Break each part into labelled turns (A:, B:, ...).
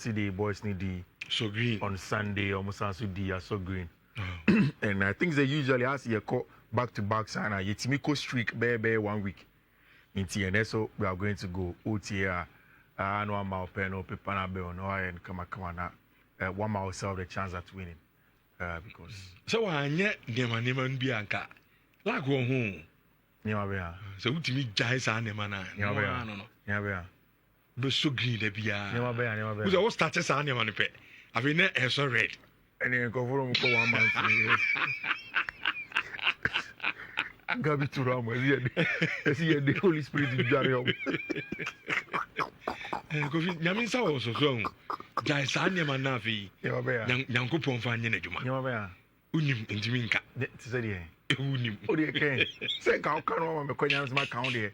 A: Saturday, boys need the
B: so green
A: on Sunday, almost also the so green. And I think they usually ask you back to back sana. Yetimiko streak bare 1 week. In TNS, so we are going to go OTA. No amount of pen or paper and come on. 1 mile serve the chance at winning. Because
B: so I net Neman Bianca. Like one home.
A: Yeah,
B: so to me, Jais and Nemana.
A: Yeah,
B: but so green the Bia.
A: Never.
B: Who's all started on your money pay. I've been so red.
A: And then go for 1 month. Gabi to Ram, see the Holy Spirit in Jarium.
B: Yamin also so. Jais and Nemanavi. Young coupon finding it. Unim in Jiminka. Unim.
A: Oh, dear, can say, how can I make my county?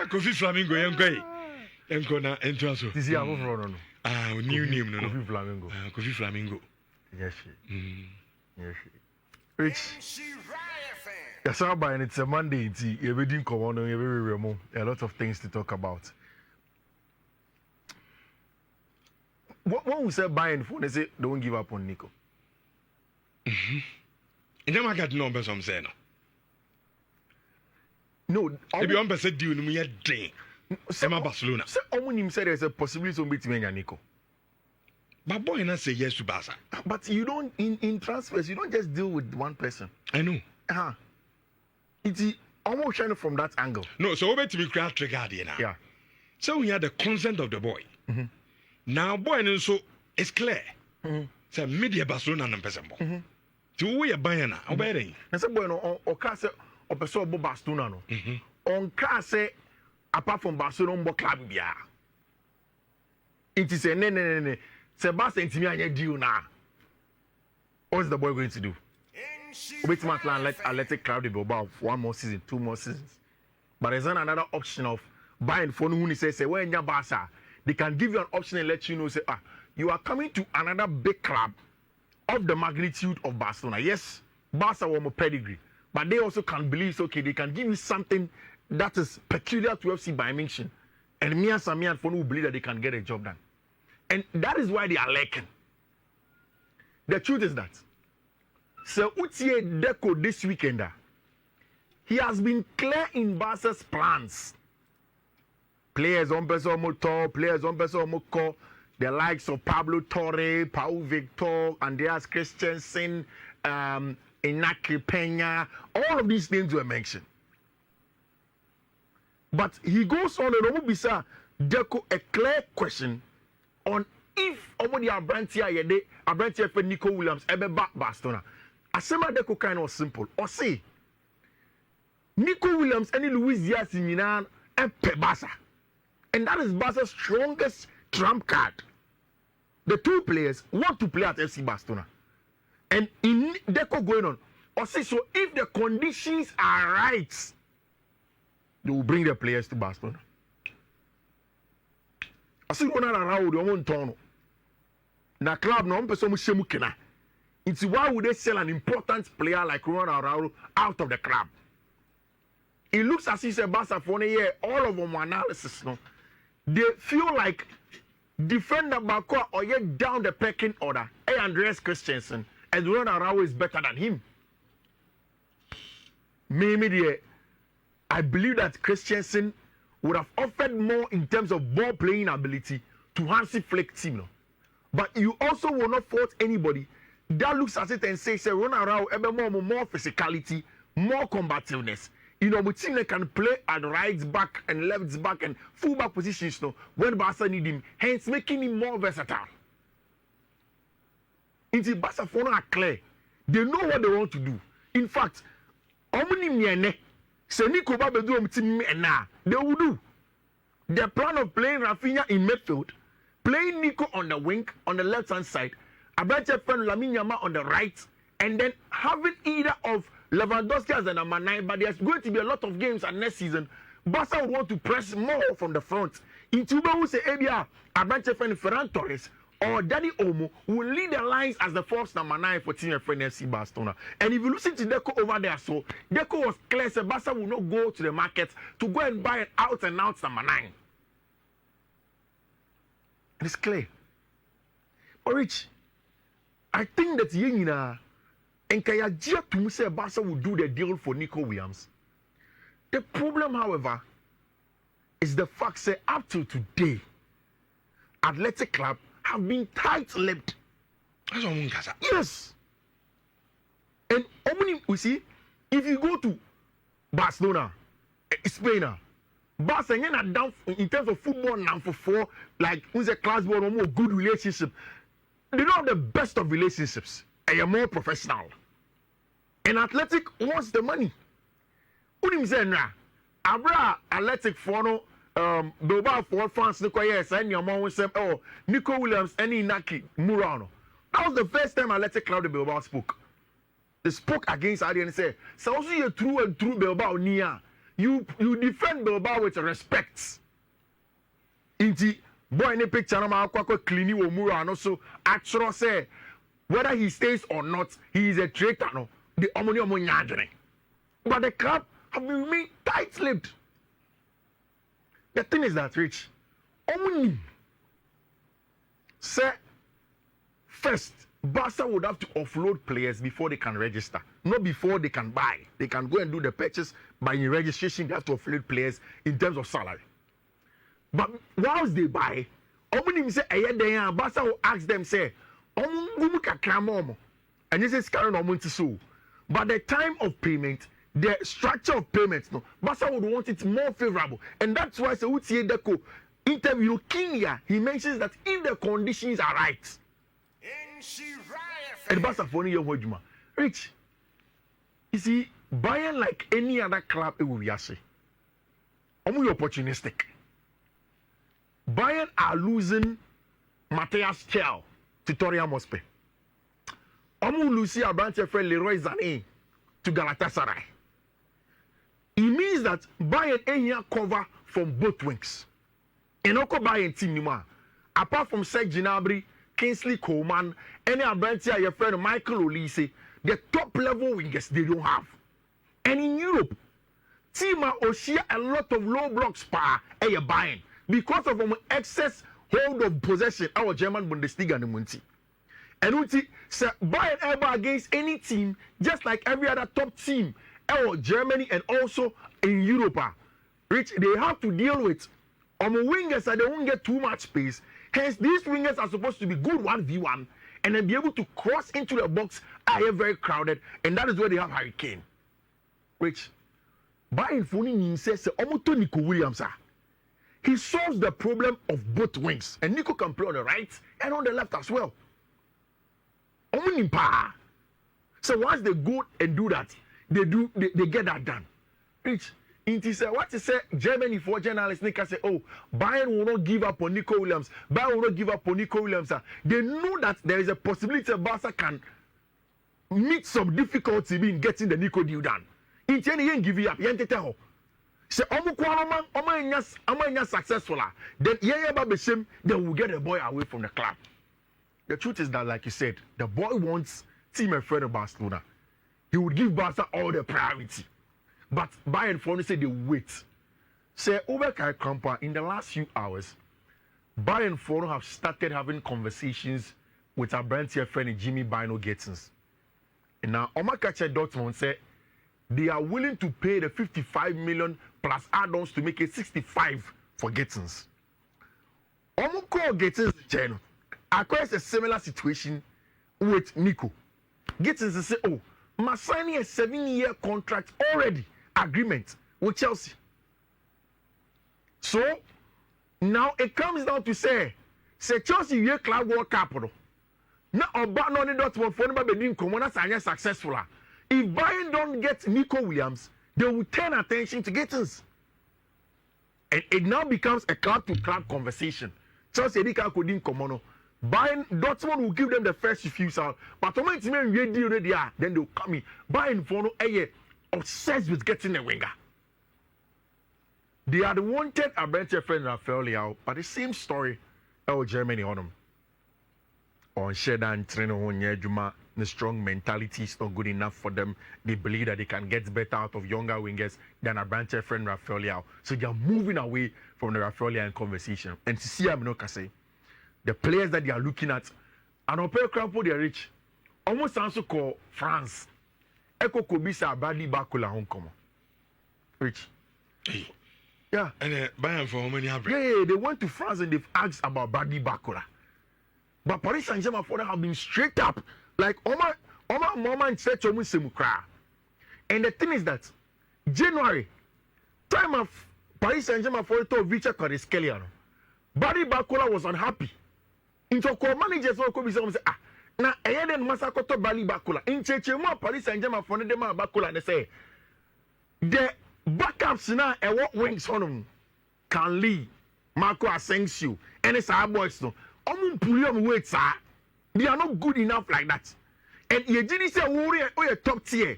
B: Coffee Flamingo, young guy. And Kona entrance.
A: This is our run.
B: New name, no.
A: Coffee Flamingo.
B: Coffee Flamingo.
A: Yes, Rich. Yes, and it's a Monday. You're reading Corona, you're very remote. A lot of things to talk about. What we say Bayern for, they say don't give up on Nico.
B: And then I got numbers I'm saying.
A: No,
B: if you want to do me a day, Emma Barcelona.
A: So, Omunim said there's a possibility of beating Nico.
B: But boy, not say yes to Barca.
A: But you don't in transfers. You don't just deal with one person.
B: I know.
A: It's almost shining from that angle.
B: No, so over to be crowd triggered now.
A: Yeah.
B: So we had the consent of the boy. Now, boy, and so it's clear. So media Barcelona and person. To we are buying now. Obeying.
A: And so boy, or case or person Barcelona no. On case apart from Barcelona club bia. It is a ne. Sebastian Timmy deal now. What's the boy going to do? Wait, Athletic Club about 1 more season, 2 more seasons. But there's another option of buying for who says, when you're Barca, they can give you an option and let you know, say, you are coming to another big club of the magnitude of Barcelona. Yes, Barca were more pedigree, but they also can believe, okay, they can give you something that is peculiar to FC Bayern Munich. And me and Samian for who believe that they can get a job done. And that is why they are lacking. The truth is that so Utie Deco this weekend, he has been clear in Barca's plans. Players on Peso Motor, players on Peso Moko, the likes of Pablo Torre, Pau Victor, Andreas Christensen, Inaki Peña, all of these names were mentioned. But he goes on and Omubisa Deco a clear question on if somebody Abrantia for Nico Williams ever back Barcelona. Asema Deco kind of simple. Or say Nico Williams and Luis Diaz in Milan and Barca. And that is Barca's strongest trump card. The two players want to play at FC Barcelona. And in Deco going on. Or say so if the conditions are right, they will bring the players to Barcelona. I see one around the one tono. Na club no person mu shemu kena. It's why would they sell an important player like Ronald Araujo out of the club? It looks as if Barca for a year, all of them analysis no. They feel like defender Bako or yet down the pecking order. Andreas Christensen and Ronald Araujo is better than him. Maybe I believe that Christensen would have offered more in terms of ball playing ability to Hansi Flick team. No? But you also will not fault anybody that looks at it and says, Ronald Araujo more physicality, more combativeness. You know, but team that can play at right back and left back and full back positions no, when Barca need him, hence making him more versatile. Until Barca are clear, they know what they want to do. In fact, they will do. The plan of playing Rafinha in midfield, playing Nico on the wing, on the left-hand side, Abrache friend Lamine Yamal on the right, and then having either of Lewandowski as the number 9, but there's going to be a lot of games and next season. Barca will want to press more from the front. Into who say Abia, Abrache friend Ferran Torres, or Daddy Omo will lead the lines as the first number 9 for Team FN FC Barcelona. And if you listen to Deco over there, so Deco was clear, Barca will not go to the market to go and buy an out-and-out number 9. It is clear. But Rich, I think that Yenina and Kayajia to say Barca will do the deal for Nico Williams. The problem, however, is the fact that up to today, Athletic Club have been tight-lipped. Yes. And we see, if you go to Barcelona, Spain, Barcelona down in terms of football now for four, like who's a class board or more good relationship. They don't have the best of relationships. And you're more professional. And Athletic wants the money. What do you say now? Abra Athletic for no Bilbao for France, Nico, yes, and your mom said, oh, Nico Williams, any Naki, Murano. That was the first time Athletic Club the Bilbao spoke. They spoke against Adi and said, so also you're true and true Bilbao Nia. You defend Bilbao with respect. Inti boy in the picture no ma akwa clean wo Murano so actually say whether he stays or not, he is a traitor no. The omoni nyadwene. But the club have been made tight-lipped. The thing is that, Rich, only say first, Barca would have to offload players before they can register, not before they can buy. They can go and do the purchase, but in registration, they have to offload players in terms of salary. But whilst they buy, only say Barca will ask them, say, and this is carrying on so. But the time of payment, the structure of payments, no, Barca would want it more favorable. And that's why Seutie Deco interview Kenya, he mentions that if the conditions are right, and Barca for your Hojuma. Rich, you see, Bayern like any other club, it will be actually. Opportunistic. Bayern are losing Matthias Chell to Toria Mospe. Lucia Branche friend Leroy Sané to Galatasaray. It means that Bayern here cover from both wings. And also Bayern team anymore. Apart from Serge Gnabry, Kingsley Coman, any Branche your friend Michael Olise, the top level wingers they don't have. And in Europe, team are share a lot of low blocks power Bayern because of excess hold of possession our German Bundesliga and Munti. And Uti say Bayern ever against any team, just like every other top team, Germany and also in Europe. Rich, they have to deal with wingers that they won't get too much space. Hence, these wingers are supposed to be good 1v1 and then be able to cross into the box. Are very crowded, and that is where they have Harry Kane. Rich, Bayern Funi says Nico Williams. He solves the problem of both wings, and Nico can play on the right and on the left as well. So once they go and do that, they get that done. Rich, it is what you say, Germany for journalists, Nico say, oh, Bayern will not give up on Nico Williams. Bayern will not give up on Nico Williams. They know that there is a possibility that Barca can meet some difficulty in getting the Nico deal done. In the end, give you up. Say, successful. Then, they will get the boy away from the club. The truth is that, like you said, the boy wants team and friend of Barcelona. He would give Barca all the priority. But Bayern for say they wait. Say over Kampa in the last few hours, Bayern for have started having conversations with our brand here friend Jimmy Bino Gittens. And now Omakache Dortmund said they are willing to pay the 55 million plus add-ons to make it 65 for Gittens. Omako Gittens channel. Across a similar situation with Nico. Gittens say, oh, I'm signing a 7-year contract already, agreement with Chelsea. So, now it comes down to say Chelsea year club world capital. Now, about no need to for anybody being successful. If Bayern don't get Nico Williams, they will turn attention to Gittens. And it now becomes a club-to-club conversation. Chelsea couldn't come on. Bayern, Dortmund will give them the first refusal, but when it's ready, then they'll come in. Bayern for no obsessed with getting a winger. They are the wanted Abrante friend Rafael Leao, but the same story Germany on them. On Shedan Treno Juma, the strong mentality is not good enough for them. They believe that they can get better out of younger wingers than Abrante friend Rafael Leao. So they are moving away from the Rafael Leao conversation. And to see Amino Kase, the players that they are looking at, and on paper crap they are rich. Almost also call France. Eko Kobisa Bradley Bakula Hong Kong. Rich.
B: Hey.
A: Yeah.
B: And Bayern for how many have?
A: Yeah, they went to France and they've asked about Bradley Bakula. But Paris Saint-Germain for them have been straight up. Like Oma and said to Semukra. And the thing is that January, time of Paris Saint-Germain for it to Richard Kvaratskhelia. Bradley Bakula was unhappy. Into co-managers will come and say, na den masakoto Bradley Bakula. In Chechema Paris Saint-Germain for them Bakula they say the backups now and what wings on them can lead Marco Asensio and it's our boys no. Wait, sir. They are not good enough like that. And you didn't say we are top tier.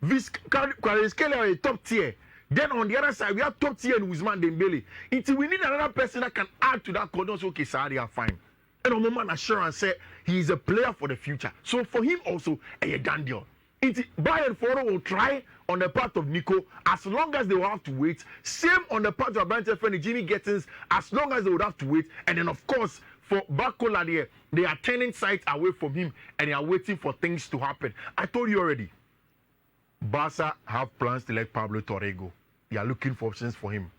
A: This Kvaratskhelia is top tier. Then on the other side, we have top tier and Ousmane Dembele. Until we need another person that can add to that code. Okay, sir, they are fine. And on moment assurance said he is a player for the future. So for him also, a done deal. Bayern Foro will try on the part of Nico as long as they will have to wait. Same on the part of Brandon friend Jimmy Gittens as long as they would have to wait. And then of course for Bakola there, they are turning sights away from him and they are waiting for things to happen. I told you already. Barca have plans to let Pablo Torrego. They are looking for options for him.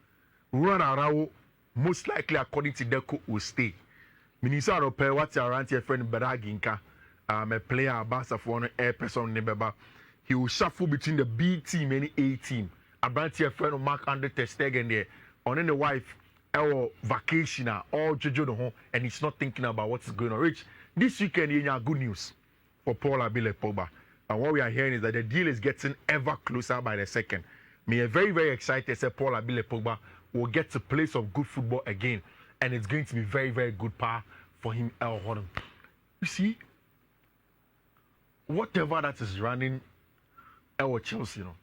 A: Ronald Araujo, most likely according to Deco, will stay. Minister of Pay, what's around your friend Beraginka? A player Barca for an air person Nebeba. He will shuffle between the B team and the A team. About your friend of Mark Andre Ter Stegen there. On the wife, our vacation or Jojo no home, and he's not thinking about what's going on. Rich, this weekend you have good news for Paul Abile Pogba. And what we are hearing is that the deal is getting ever closer by the second. Me are very, very excited that Paul Abile Pogba will get to play some good football again. And it's going to be very, very good power for him, El Hodem. You see, whatever that is running our Chelsea, you know,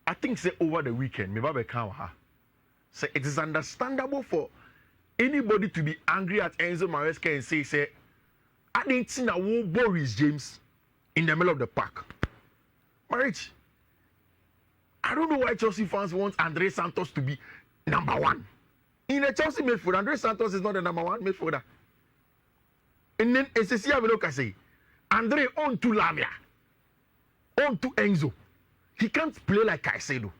A: I think say over the weekend, maybe so it is understandable for anybody to be angry at Enzo Maresca and say, I didn't see a whole Boris James in the middle of the park. Marriage. I don't know why Chelsea fans want Andre Santos to be number one. In a Chelsea midfield, Andre Santos is not the number one midfielder. And then SSC Aveloka say, Andre on to Lamia, on to Enzo. He can't play like Caicedo.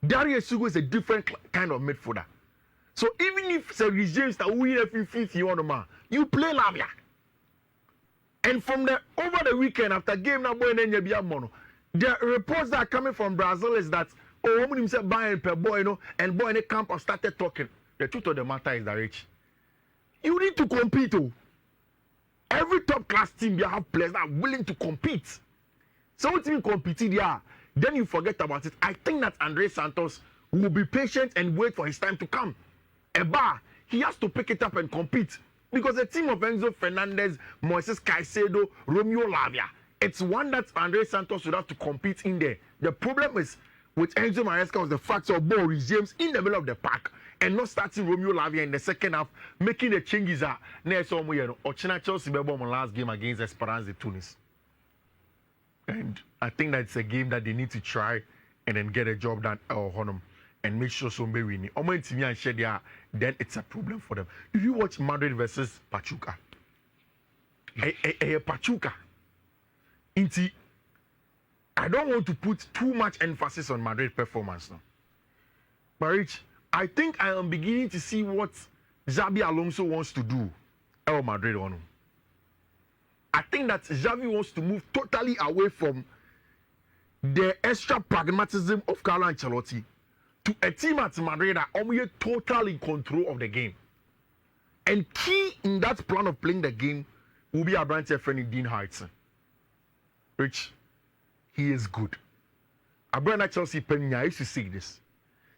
A: Darius Sugo is a different kind of midfielder. So even if Sergio James that win every fifth you want to man, you play Lamia. And from the over the weekend after game number and then the reports that are coming from Brazil is that woman himself buying per boy, and boy in the camp have started talking. The truth of the matter is that Rich, you need to compete. Every top class team you have players that are willing to compete. So what team competing there? Then you forget about it. I think that Andre Santos will be patient and wait for his time to come. He has to pick it up and compete. Because the team of Enzo Fernandez, Moises Caicedo, Romeo Lavia, it's one that Andre Santos would have to compete in there. The problem is with Enzo Maresca was the fact of Boris James in the middle of the park and not starting Romeo Lavia in the second half, making the changes. Ochina Chelsea last game against Esperance de Tunis. And I think that it's a game that they need to try and then get a job done and make sure somebody win. Then it's a problem for them. Did you watch Madrid versus Pachuca? Pachuca. I don't want to put too much emphasis on Madrid performance now. But Rich, I think I am beginning to see what Xabi Alonso wants to do. El Madrid on. I think that Xavi wants to move totally away from the extra pragmatism of Carlo Ancelotti to a team at Madrid that are totally in control of the game. And key in that plan of playing the game will be our branch friend Dean Hartson. Rich, he is good. Abrana Chelsea Penya used to say this.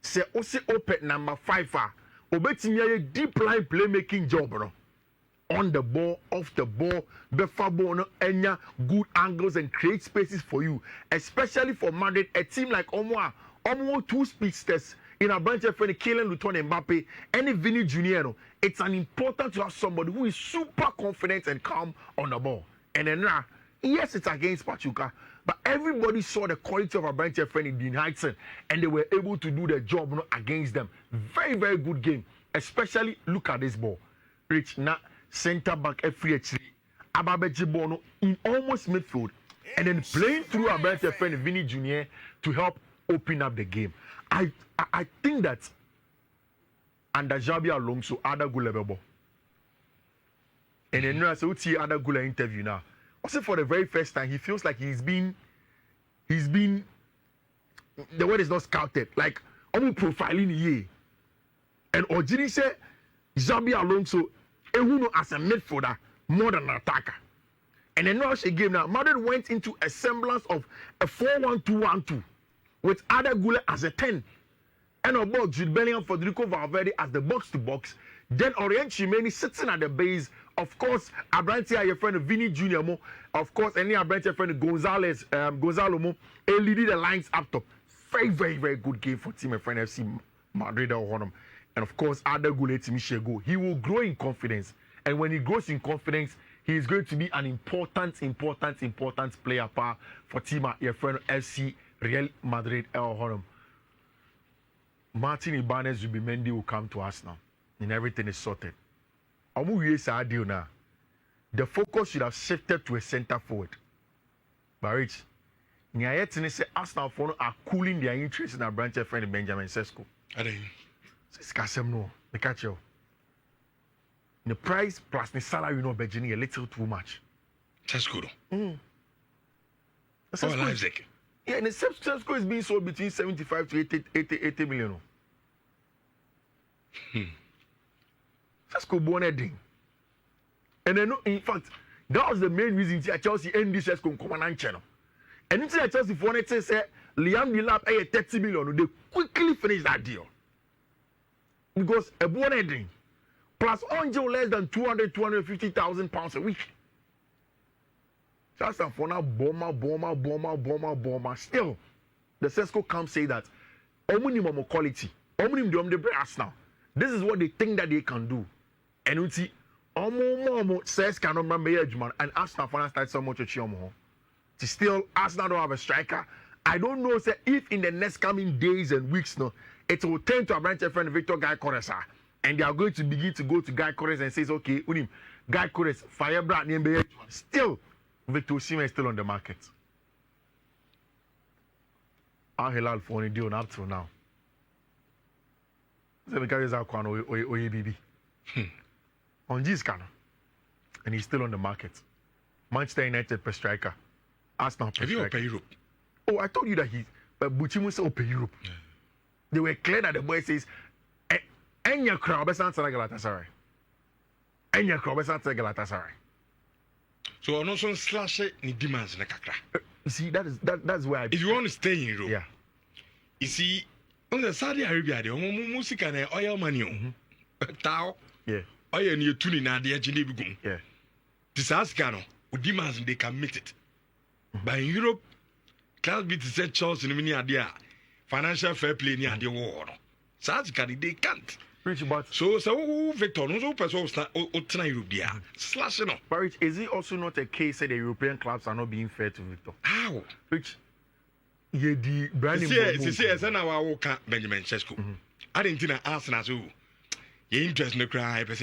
A: Say Ose Opet number 5 obetimi a deep line playmaking job no. On the ball, off the ball, before ball, enya good angles and create spaces for you, especially for Madrid, a team like Omo two speedsters in a branch of friend Kylian Luton Mbappe, and Vinny Junior. It's an important to have somebody who is super confident and calm on the ball. And then now, yes, it's against Pachuca, but everybody saw the quality of a branch of friend in Dean Heitson, and they were able to do the job against them. Very, very good game. Especially look at this ball. Rich na center back every actually Ababeji Bono in almost midfield and then playing through a better friend Vinny Jr. to help open up the game. I think that under Xabi Alonso, Ada Gulebebo. And then I say, what's the Ada Gula interview now? Also, for the very first time, he feels like he's been, the word is not scouted. Like, I'm profiling here. And Ojiri said, Xabi Alonso, as a midfielder, more than an attacker. And then now she game now, Madrid went into a semblance of a 4-1-2-1-2 with Ada Gula as a 10. And about Jude Bellingham, Federico Valverde as the box-to-box. Then Orient Chimeni sitting at the base. Of course, Abrantia, your friend Vinny Jr. Mo. Of course, any Abrantia friend Gonzalo Mo. Leading the lines up top. Very, very, very good game for team and friend FC Madrid or Honum. And of course, Ada Gula Timishego. He will grow in confidence. And when he grows in confidence, he is going to be an important player for team your friend FC Real Madrid or Honum. Martin Ibanez Zubimendi will come to us now. And everything is sorted. The focus should have shifted to a center forward. But Rich, Nyayetini say Arsenal are cooling their interest in our branch friend Benjamin Sesko. It's Kasem no. The catch you. The price plus the salary, Benjamin, a little too much.
B: Sesko.
A: Leipzig. Yeah, and the Sesko is being sold between 75 to 80 million. Sesko born a ding. And then, in fact, that was the main reason Chelsea ended Sesko come on channel. And it's Chelsea for it say Liam Delap pay 30 million. They quickly finished that deal. Because a born a ding plus Angel less than 250,000 pounds a week. That's for now bomber. Still, the Sesko can't say that minimum quality. Minimum the Arsenal. This is what they think that they can do. And we see says cannot remember and Arsenal fans start so much to still Arsenal don't have a striker. I don't know say if in the next coming days and weeks no, it will turn to a branch friend Victor Guy Corresa. And they are going to begin to go to Guy Corresa and says, okay, Guy Corresa, Firebrand name still Victor Osimhen is still on the market. Al Hilal for only deal up till now. So carries out Oyebibi. On Gittens, and he's still on the market. Manchester United per striker. Arsenal per striker.
B: Have you Europe?
A: Oh, I told you that Buchimu said open Europe. Yeah. They were clear that the boy says, Enya crowd, best answer Galatasaray. Enya crowd, best answer Galatasaray.
B: So on also slash ni demands na kakra.
A: You see, that's where
B: if you want to stay in Europe,
A: yeah.
B: You see, on the Saudi Arabia, the music and oil money, tao,
A: yeah,
B: oil and you tuning na the engineer,
A: yeah.
B: This Ascano, who demands they can meet it. But in Europe, class B to set Charles in the idea, financial fair play near the war. Such they can't.
A: Rich, but
B: so Victor, no person or Europe, yeah, slashing up.
A: But Rich, is it also not a case that the European clubs are not being fair to Victor?
B: How?
A: Rich, yeah, the branding.
B: See, I walk Benjamin Sesko. I didn't think Arsenal so. You interest in the cry, it's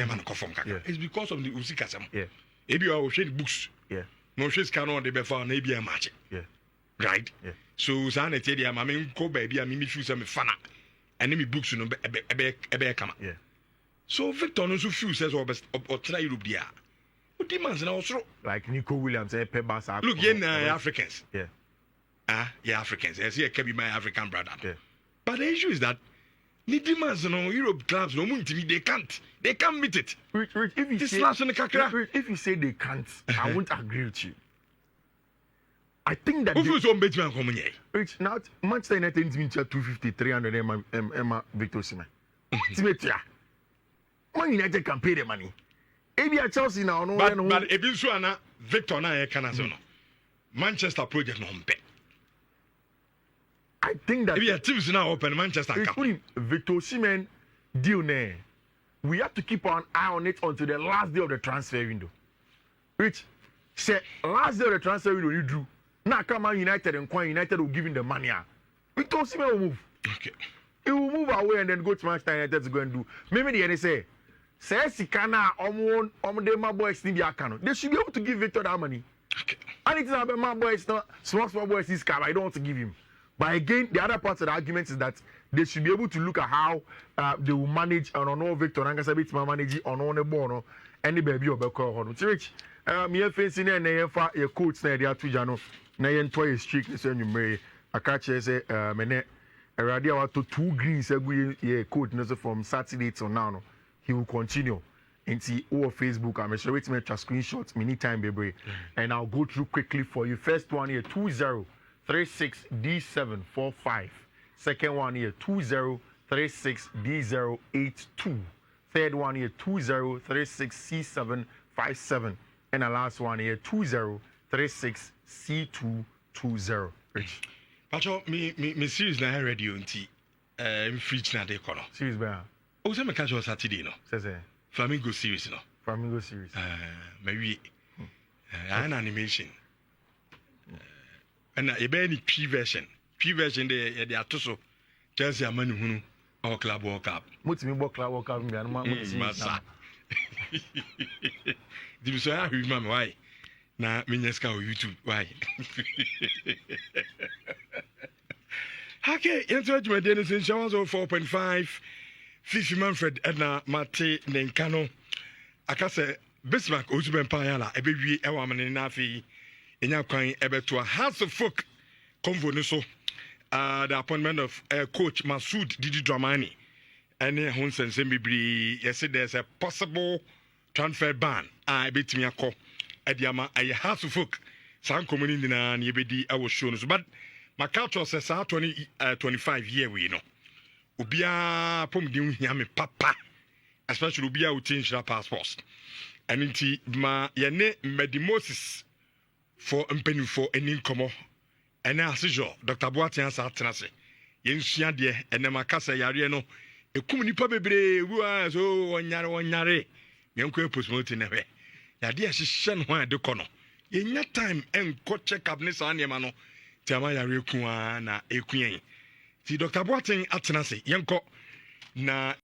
B: because of the Usikasam.
A: Yeah.
B: If you are shade books,
A: yeah.
B: No she's cannot be found, maybe a match.
A: Yeah.
B: Right?
A: Yeah.
B: So, Sana tell you, I mean, go baby, I mean, shoes, I'm a fan. And then me books, you know, a bear come.
A: Yeah.
B: So, Victor, no, so few says, or try Europe, yeah. What demands and also
A: like Nico Williams, Pebas.
B: Look, Africans.
A: Yeah.
B: Yeah, Africans. I see, I can be my African brother.
A: Yeah.
B: But the issue is that the demands, you know, Europe clubs, no they can't meet it.
A: Rich, if you say, if you say they can't, I won't agree with you. I think that Rich, now Manchester United needs to 250, 300 Emma Victor Osimhen. Man United can pay the money. Maybe at Chelsea now, no.
B: But if you saw Victor na can no. Manchester project no pay.
A: I think that
B: if your teams now open Manchester camp.
A: Victor Osimhen deal ne. We have to keep an eye on it until the last day of the transfer window. Rich, say last day of the transfer window you drew. Now come on United and United will give him the money. Victor Osimhen will move.
B: Okay.
A: He will move away and then go to Manchester United to go and do. Maybe the say say Sikana on my boys in the account. They should be able to give Victor that money.
B: Okay.
A: And it's about my boys, not small boys this car. I don't want to give him. But again, the other part of the argument is that they should be able to look at how they will manage and on Victor and Gasabi to manage on the bono any baby or Beko. Rich, me facing and a coach there, they are two jano. Nayan toy streak, the same you may. A catcher say, Mene, a radio to 2 greens a coach from Saturday till now. He will continue. Into our Facebook, I'm sure it's make screenshots many time, baby. And I'll go through quickly for you. First one here 2036D745. Second one here 2036D082. Third one here 2036C757. And the last one here 2036C220. Rich.
B: Pacho, me series na radio nti fridge na de kono.
A: Series ba.
B: O se me catch us Saturday no.
A: Say.
B: Flamingo series no.
A: Flamingo series.
B: Maybe an animation. And a any P version. P version they are so Chelsea amani hunu or club World Cup.
A: Mutimi bo club World Cup me anuma
B: masa. Di so ya remember why. Na minyeska on YouTube why. Okay, into my Dennis in Shawans 4.5. Fifi Manfred Edna Mate Nenkano. Akase Bismarck Ozuben Payala, a baby, a woman in Nafi, in your kind, ever to a house of folk convo so. The appointment of coach Masoud Didi Dramani. And Hunsen Sembibri, yes, there's a possible transfer ban. I bet me a call. Ediama, a house of folk, some community and Yebedi, I was shown. But my culture says 25 years, we know. Ubia pom di unhiame papa, especially Ubia will change their passports. And inti ma yene medimosis for mpenu for any komo. And now Dr. Boatian Satanase. Yen Shiade and Namakasa Yariano. A kumnipa bebre, who are so one yare. Yanko postmote never. Yadia shen one de kono. In that time, and coach check up Nessa Animano. Tamaya Rekuana, a queen. See Dr. Boating Atanase, Yanko. Na